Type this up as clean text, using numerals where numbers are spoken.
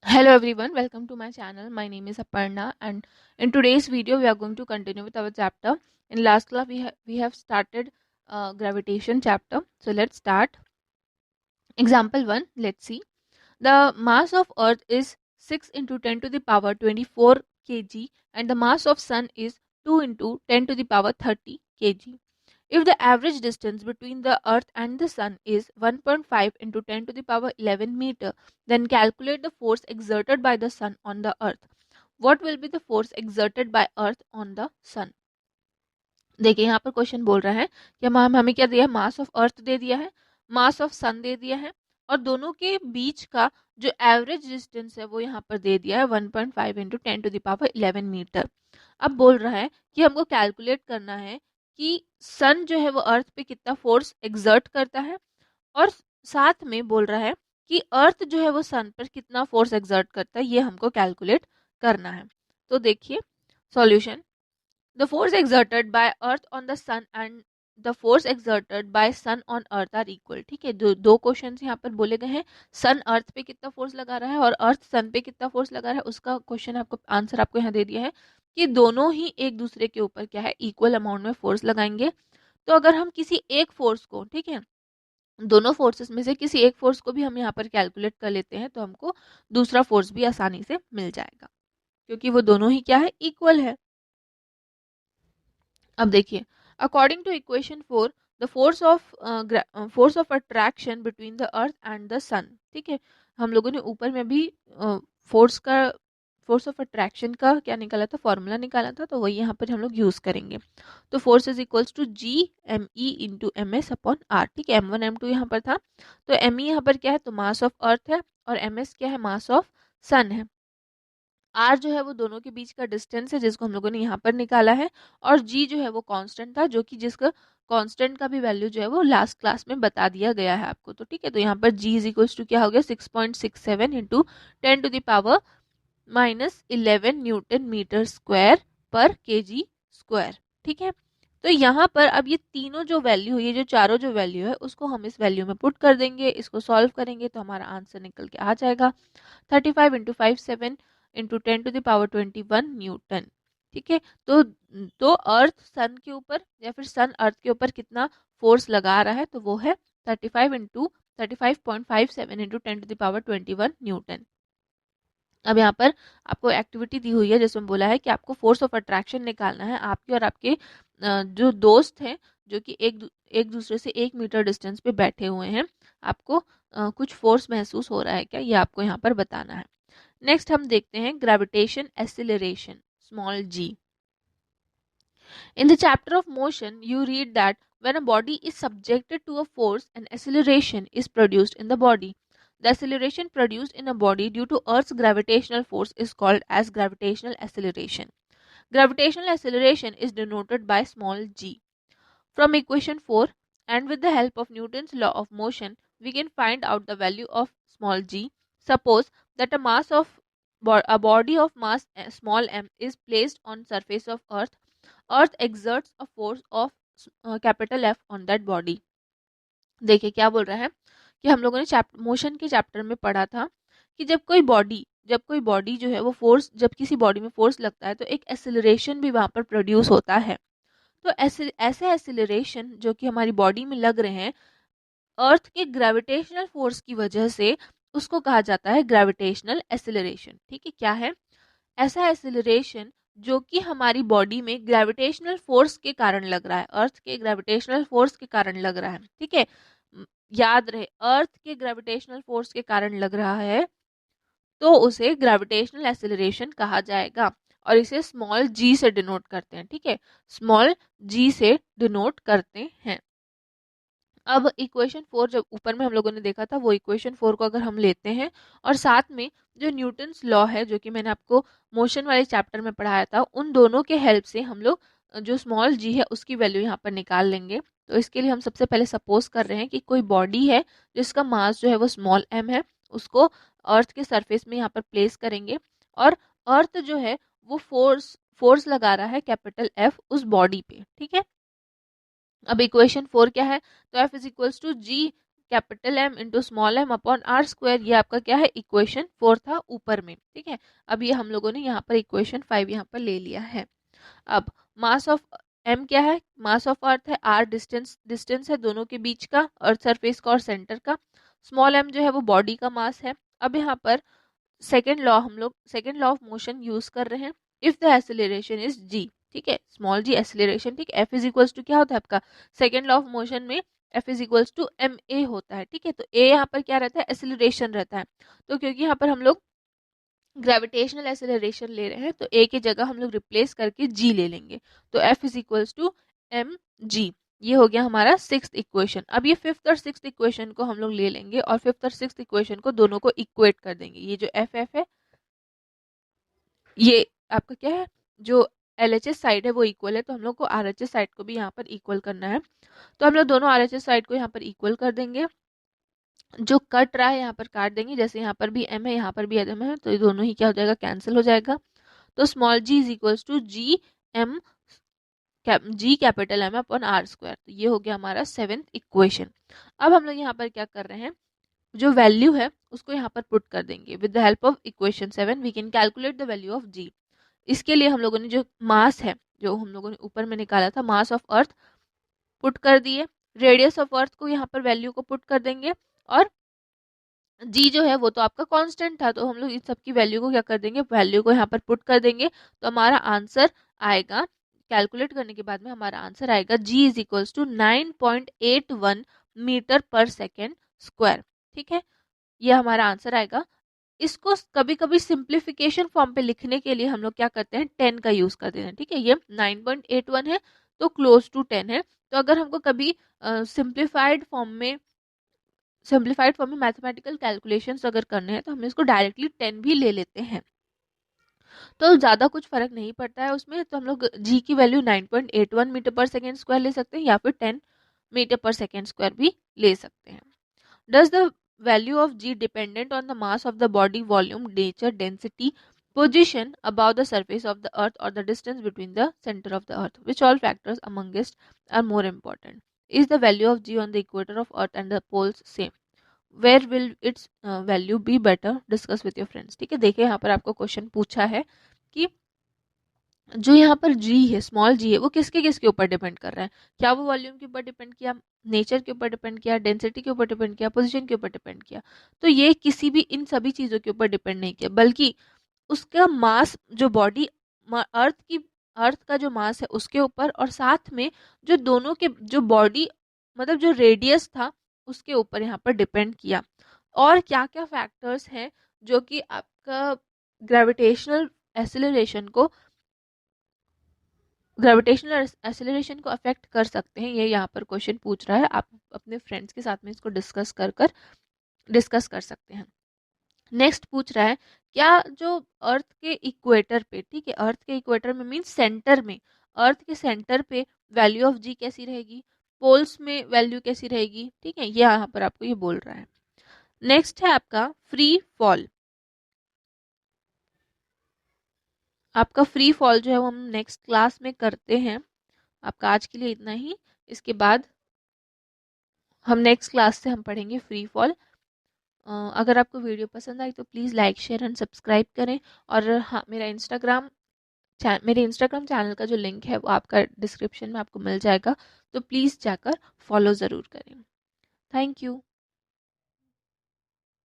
Hello everyone, welcome to my channel. My name is Aparna, and in today's video we are going to continue with our chapter. In last class we have started gravitation chapter. So let's start. Example 1, let's see. The mass of earth is 6 into 10 to the power 24 kg and the mass of sun is 2 into 10 to the power 30 kg. If the average distance between the earth and the sun is 1.5 into 10 to the power 11 meter, then calculate the force exerted by the sun on the earth. What will be the force exerted by earth on the sun? देखिए यहाँ पर question बोल रहा है कि हम हमें क्या दिया है, मास ऑफ अर्थ दे दिया है, मास ऑफ सन दे दिया है और दोनों के बीच का जो एवरेज डिस्टेंस है वो यहाँ पर दे दिया है 1.5 into 10 to the power 11 metre. अब बोल रहा है कि हमको कैलकुलेट करना है कि सन जो है वो अर्थ पे कितना फोर्स एक्सर्ट करता है और साथ में बोल रहा है कि अर्थ जो है वो सन पर कितना फोर्स एक्सर्ट करता है, ये हमको कैलकुलेट करना है। तो देखिए solution, the force exerted by earth on the sun and the force exerted by sun on earth are equal। ठीक है, दो क्वेश्चंस यहाँ पर बोले गए हैं। सन अर्थ पे कितना फोर्स लगा रहा है और अर्थ सन पे कितना फोर्स लगा रहा है, उसका क्वेश्चन आपको आंसर आपको यहाँ दे दिया है कि दोनों ही एक दूसरे के ऊपर क्या है, इक्वल अमाउंट में फोर्स लगाएंगे। तो अगर हम किसी एक फोर्स को, ठीक है, दोनों फोर्सेस में से किसी एक फोर्स को भी हम यहाँ पर कैलकुलेट कर लेते हैं तो हमको दूसरा फोर्स भी आसानी से मिल जाएगा क्योंकि वो दोनों ही क्या है, इक्वल है। अब देखिए, according to equation 4 the force of attraction between the earth and the sun. ठीक है, हम लोगों ने ऊपर में भी फोर्स ऑफ अट्रैक्शन का क्या निकाला था, फॉर्मूला निकाला था, तो वही यहाँ पर हम लोग यूज करेंगे। तो force is equals to G M E into M S upon R. ठीक है, M1 M2 यहाँ पर था, तो एम ई यहाँ पर क्या है, तो मास ऑफ अर्थ है और एम एस क्या है, मास ऑफ सन है। आर जो है वो दोनों के बीच का डिस्टेंस है जिसको हम लोगों ने यहाँ पर निकाला है और जी जो है वो कांस्टेंट था, जो कि जिसका कांस्टेंट का भी वैल्यू जो है वो लास्ट क्लास में बता दिया गया है आपको। तो ठीक है, तो यहाँ पर जी इज इक्वल्स टू क्या हो गया, 6.67 into 10 to the power -11 newton metre square पर केजी स्क्वायर। ठीक है, तो यहाँ पर अब ये तीनों जो वैल्यू, ये जो चारों जो वैल्यू है उसको हम इस वैल्यू में पुट कर देंगे, इसको सॉल्व करेंगे तो हमारा आंसर निकल के आ जाएगा 35 into 57 into 10 to the power 21 newton. ठीक है, तो अर्थ सन के ऊपर या फिर सन अर्थ के ऊपर कितना फोर्स लगा रहा है, तो वो है 35.57 into 10 to the power 21 newton. अब यहाँ पर आपको एक्टिविटी दी हुई है जिसमें बोला है कि आपको फोर्स ऑफ अट्रैक्शन निकालना है। आपके और आपके जो दोस्त हैं जो कि एक दूसरे से 1 मीटर डिस्टेंस पे बैठे हुए हैं, आपको कुछ फोर्स महसूस हो रहा है क्या, ये आपको यहाँ पर बताना है। नेक्स्ट हम देखते हैं gravitation acceleration, small g. In the chapter of motion, you read that when a body is subjected to a force, an acceleration is produced in the body. The acceleration produced in a body due to Earth's gravitational force is called as gravitational acceleration. Gravitational acceleration is denoted by small g. From equation 4, and with the help of Newton's law of motion, we can find out the value of small g. Suppose that a body of mass small m is placed on surface of Earth. Earth exerts a force of capital F on that body. देखिए क्या बोल रहा है कि हम लोगों ने motion के चैप्टर में पढ़ा था कि जब कोई बॉडी जो है वो फोर्स, जब किसी बॉडी में फोर्स लगता है तो एक एसिलरेशन भी वहाँ पर प्रोड्यूस होता है। तो ऐसे एसिलरेशन जो कि हमारी बॉडी में लग रहे हैं अर्थ के ग्रेविटेशनल फोर्स की वजह से, उसको कहा जाता है ग्रेविटेशनल एसिलरेशन। ठीक है, क्या है ऐसा एसिलरेशन जो कि हमारी बॉडी में ग्रेविटेशनल फोर्स के कारण लग रहा है, अर्थ के ग्रेविटेशनल फोर्स के कारण लग रहा है। ठीक है, याद रहे अर्थ के ग्रेविटेशनल फोर्स के कारण लग रहा है तो उसे ग्रेविटेशनल एसिलरेशन कहा जाएगा और इसे स्मॉल जी से डिनोट करते हैं। ठीक है, स्मॉल जी से डिनोट करते हैं। अब इक्वेशन 4 जब ऊपर में हम लोगों ने देखा था वो इक्वेशन 4 को अगर हम लेते हैं और साथ में जो न्यूटन्स लॉ है जो कि मैंने आपको मोशन वाले चैप्टर में पढ़ाया था, उन दोनों के हेल्प से हम लोग जो स्मॉल जी है उसकी वैल्यू यहाँ पर निकाल लेंगे। तो इसके लिए हम सबसे पहले सपोज कर रहे हैं कि कोई बॉडी है जिसका मास जो है वो स्मॉल m है, उसको अर्थ के सरफेस में यहाँ पर प्लेस करेंगे और अर्थ जो है वो फोर्स लगा रहा है कैपिटल F उस बॉडी पे। ठीक है, अब इक्वेशन 4 क्या है, तो F is equals to G capital M into small m upon R square, ये आपका क्या है, इक्वेशन 4 था ऊपर में, ठीक है। अब ये हम लोगों ने यहाँ पर इक्वेशन 5 यहाँ पर ले लिया है। अब मास ऑफ m क्या है, मास ऑफ अर्थ है, r डिस्टेंस है दोनों के बीच का, अर्थ सरफेस का और सेंटर का, स्मॉल m जो है वो बॉडी का मास है। अब यहाँ पर सेकेंड लॉ, हम लोग second law of motion use कर रहे हैं। If the acceleration is g, ठीक है, स्मॉल g एक्सेलरेशन, ठीक, f इज इक्वल्स टू क्या होता है आपका, सेकेंड लॉ ऑफ मोशन में f is equals to M A होता है, ठीक है। तो a यहाँ पर क्या रहता है, एक्सेलरेशन रहता है। तो क्योंकि यहाँ पर हम लोग ग्रेविटेशनल एक्सेलरेशन ले रहे हैं तो a की जगह हम लोग रिप्लेस करके g ले लेंगे, तो f is equals to M G. ये हो गया हमारा सिक्स्थ इक्वेशन। अब ये फिफ्थ और सिक्स्थ इक्वेशन को हम लोग ले लेंगे और फिफ्थ और सिक्स्थ इक्वेशन को दोनों को इक्वेट कर देंगे। ये जो एफ एफ है ये आपका क्या है, जो LHS साइड है वो इक्वल है, तो हम लोग को RHS साइड को भी यहाँ पर इक्वल करना है। तो हम लोग दोनों RHS साइड को यहाँ पर इक्वल कर देंगे, जो कट रहा है यहाँ पर काट देंगे, जैसे यहाँ पर भी m है यहाँ पर भी m है, तो ये दोनों ही क्या हो जाएगा, कैंसिल हो जाएगा। तो small g is equals to G M, G capital M upon R square. तो ये हो गया हमारा सेवेंथ इक्वेशन। अब हम लोग यहाँ पर क्या कर रहे हैं, जो वैल्यू है उसको यहाँ पर पुट कर देंगे। With the help of equation 7 we can calculate the value of g। इसके लिए हम लोगों ने जो मास है, जो हम लोगों ने ऊपर में निकाला था, मास ऑफ अर्थ पुट कर दिए, रेडियस ऑफ अर्थ को यहाँ पर वैल्यू को पुट कर देंगे, और जी जो है वो तो आपका कांस्टेंट था, तो हम लोग इन सब की वैल्यू को क्या कर देंगे, वैल्यू को यहाँ पर पुट कर देंगे। तो हमारा आंसर आएगा, कैलकुलेट करने के बाद में हमारा आंसर आएगा जी इज इक्वल्स टू 9.81 मीटर पर सेकेंड स्क्वायर, ठीक है। ये हमारा आंसर आएगा। इसको कभी कभी सिंप्लीफिकेशन फॉर्म पे लिखने के लिए हम लोग क्या करते हैं, 10 का यूज कर देते हैं, ठीक है। ये 9.81 है तो क्लोज टू 10 है। तो अगर हमको कभी सिंप्लीफाइड फॉर्म में मैथमेटिकल कैलकुलेशंस अगर करने हैं तो हम इसको डायरेक्टली 10 भी ले लेते हैं, तो ज़्यादा कुछ फर्क नहीं पड़ता है उसमें। तो हम लोग जी की वैल्यू 9.81 मीटर पर सेकेंड स्क्वायर ले सकते हैं, या फिर 10 मीटर पर सेकेंड स्क्वायर भी ले सकते हैं। Does the value of g dependent on the mass of the body, volume, nature, density, position above the surface of the earth, or the distance between the center of the earth? Which all factors amongst are more important? Is the value of g on the equator of earth and the poles same? Where will its value be better? Discuss with your friends। ठीक है, देखिए यहाँ पर आपको question पूछा है कि जो यहाँ पर g है, स्मॉल g है, वो किसके किसके ऊपर डिपेंड कर रहा है। क्या वो वॉल्यूम के ऊपर डिपेंड किया, नेचर के ऊपर डिपेंड किया, डेंसिटी के ऊपर डिपेंड किया, पोजीशन के ऊपर डिपेंड किया। तो ये किसी भी इन सभी चीज़ों के ऊपर डिपेंड नहीं किया, बल्कि उसका मास, जो बॉडी अर्थ का जो मास है उसके ऊपर, और साथ में जो दोनों के जो बॉडी मतलब जो रेडियस था उसके ऊपर यहाँ पर डिपेंड किया। और क्या क्या फैक्टर्स हैं जो कि आपका ग्रेविटेशनल एसिलरेशन को अफेक्ट कर सकते हैं, ये यहाँ पर क्वेश्चन पूछ रहा है। आप अपने फ्रेंड्स के साथ में इसको डिस्कस कर सकते हैं। नेक्स्ट पूछ रहा है, क्या जो अर्थ के इक्वेटर पे, ठीक है, अर्थ के इक्वेटर में मीन सेंटर में, अर्थ के सेंटर पे वैल्यू ऑफ जी कैसी रहेगी, पोल्स में वैल्यू कैसी रहेगी, ठीक है, ये यहाँ पर आपको ये बोल रहा है। नेक्स्ट है आपका फ्री फॉल। आपका फ्री फॉल जो है वो हम नेक्स्ट क्लास में करते हैं। आपका आज के लिए इतना ही, इसके बाद हम नेक्स्ट क्लास से हम पढ़ेंगे फ्री फॉल। अगर आपको वीडियो पसंद आई तो please like share and subscribe करें। और हाँ, मेरे इंस्टाग्राम चैनल का जो लिंक है वो आपका डिस्क्रिप्शन में आपको मिल जाएगा, तो प्लीज़ जाकर फॉलो ज़रूर करें। Thank you.